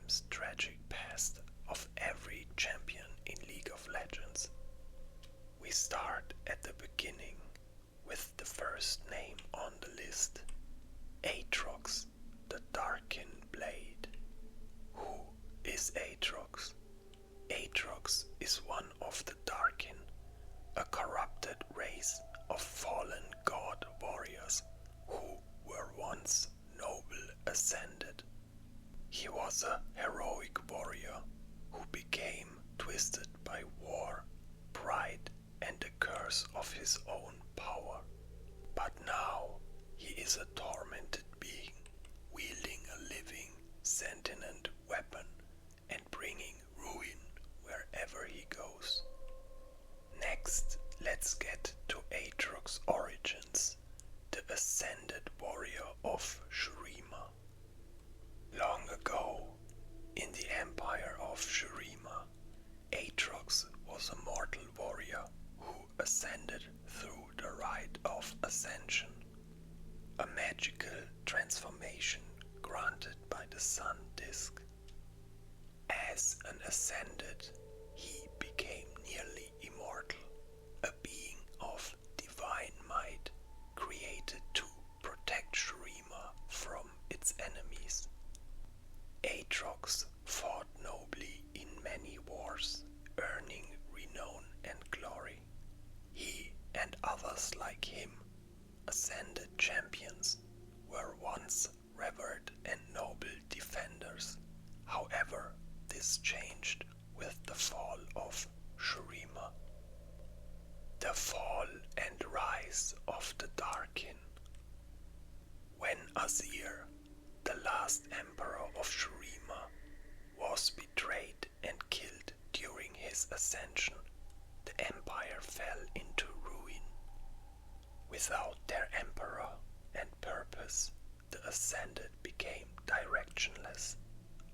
sometimes tragic past of every champion in League of Legends. We start at the beginning with the first name on the list, Aatrox, the Darkin Blade. Who is Aatrox? Aatrox is one of the Darkin, a corrupted race of fallen god warriors who were once noble ascended. He was a heroic warrior who became twisted by war, pride, and the curse of his own power. But now he is a tormented being, wielding a living, sentient weapon and bringing ruin wherever he goes. Next, let's get to Aatrox's origins, the ascended warrior of Shurima. Long ago, in the empire of Shurima, Aatrox was a mortal warrior who ascended through the rite of ascension, a magical transformation granted by the sun disk. As an ascended, he became nearly immortal, a being of divine might, created to protect Shurima from its enemies. Aatrox fought nobly in many wars, earning renown and glory. He and others like him, ascended champions, were once revered and noble defenders. However, this changed with the fall of Shurima. The fall and rise of the Darkin. When Azir, the last emperor of Shurima, was betrayed and killed during his ascension, the empire fell into ruin. Without their emperor and purpose, the ascended became directionless.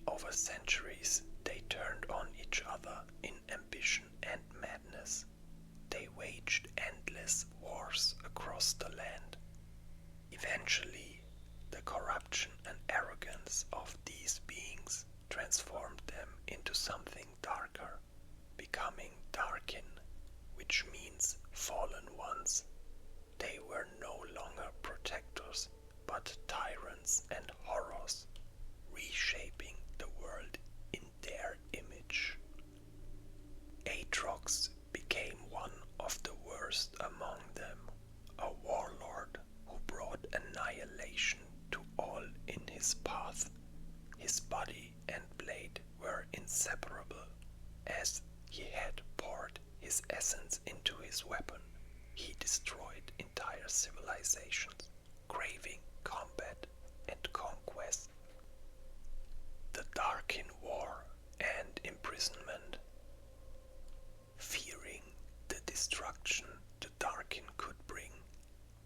Over centuries, they turned on each other in ambition and madness. They waged endless wars across the land. Eventually, the corruption and arrogance of these beings transformed them into something darker, becoming Darkin, which means fallen ones. They were no longer protectors, but tyrants and horrors, reshaping the world in their image. Aatrox became one of the worst among them, a warlord who brought annihilation to all in his path. His body and blade were inseparable. As he had poured his essence into his weapon, he destroyed entire civilizations, craving combat and conquest. The Darkin War and imprisonment. Fearing the destruction the Darkin could bring,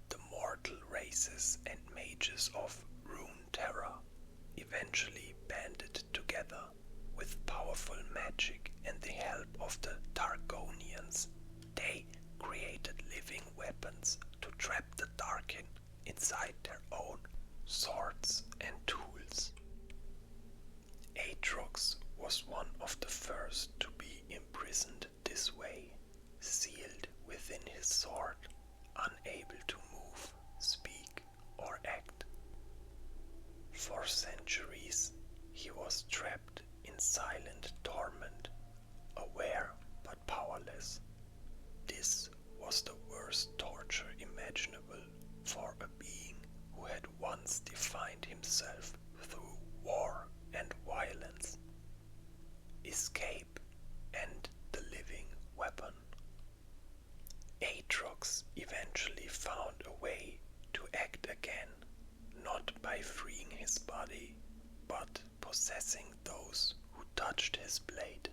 the mortal races and mages of Runeterra eventually banded together with powerful magic and the help of the Targonians. They created living weapons to trap the Darkin inside their own swords and tools. Aatrox was one of the first to be imprisoned this way, sealed within his sword, unable to move, speak, or act. For centuries, he was trapped in silent torment, aware but powerless. This was the worst torture imaginable for a being who had once defined himself through war and violence. Escape and the living weapon. Aatrox eventually found a way to act again, not by freeing his body, but possessing those who touched his blade.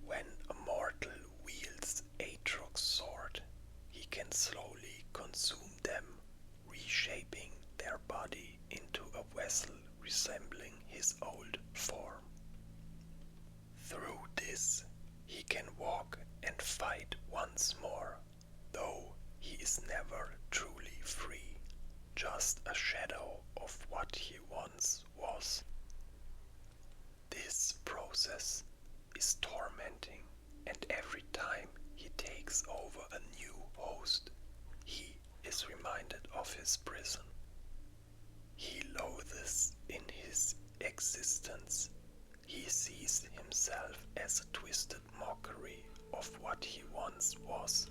When a mortal wields Aatrox's sword, he can slowly consume them, reshaping their body into a vessel resembling his old form. Through this, he can walk and fight once more, though he is never truly free, just a shadow of what he once was. existence. He sees himself as a twisted mockery of what he once was.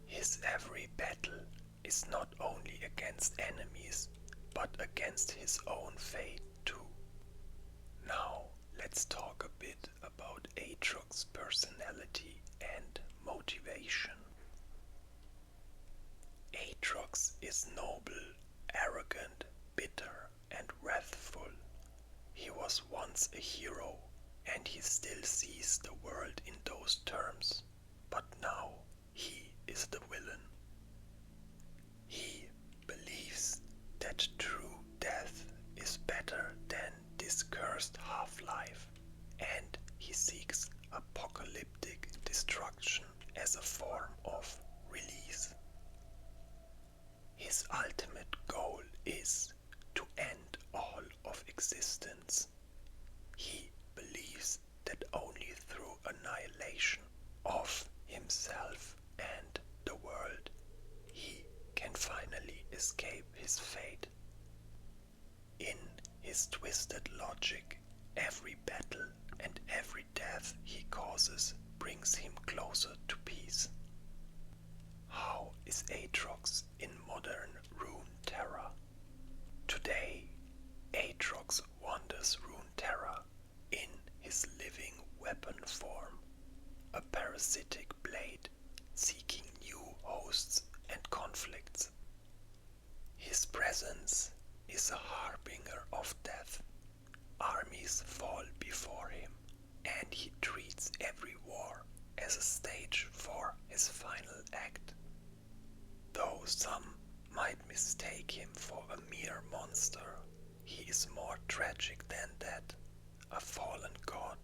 His every battle is not only against enemies, but against his own fate too. Now, let's talk a bit about Aatrox's personality and motivation. Aatrox is noble, arrogant, bitter, and wrathful. He was once a hero, and he still sees the world in those terms, but now he is the villain. He believes that true death is better than this cursed half-life, and he seeks apocalyptic destruction as a form of release. His ultimate goal is to end all of existence. He believes that only through annihilation of himself and the world he can finally escape his fate. In his twisted logic, every battle and every death he causes brings him closer to peace. How is Aatrox in modern Runeterra? Today, Aatrox wanders Runeterra in his living weapon form, a parasitic blade seeking new hosts and conflicts. His presence is a harbinger of death. Armies fall before him, and he treats every war as a stage for his final act. Though some might mistake him for a mere monster, he is more tragic than that, a fallen god,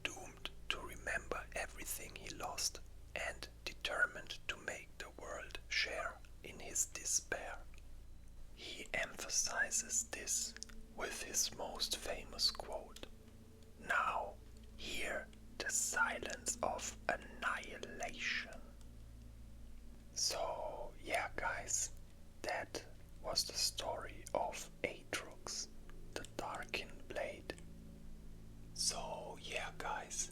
doomed to remember everything he lost and determined to make the world share in his despair. He emphasizes this with his most famous quote, "Now hear the silence of annihilation." So yeah guys, that was the story of Aatrox, the Darkened Blade. So yeah guys,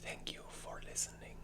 thank you for listening.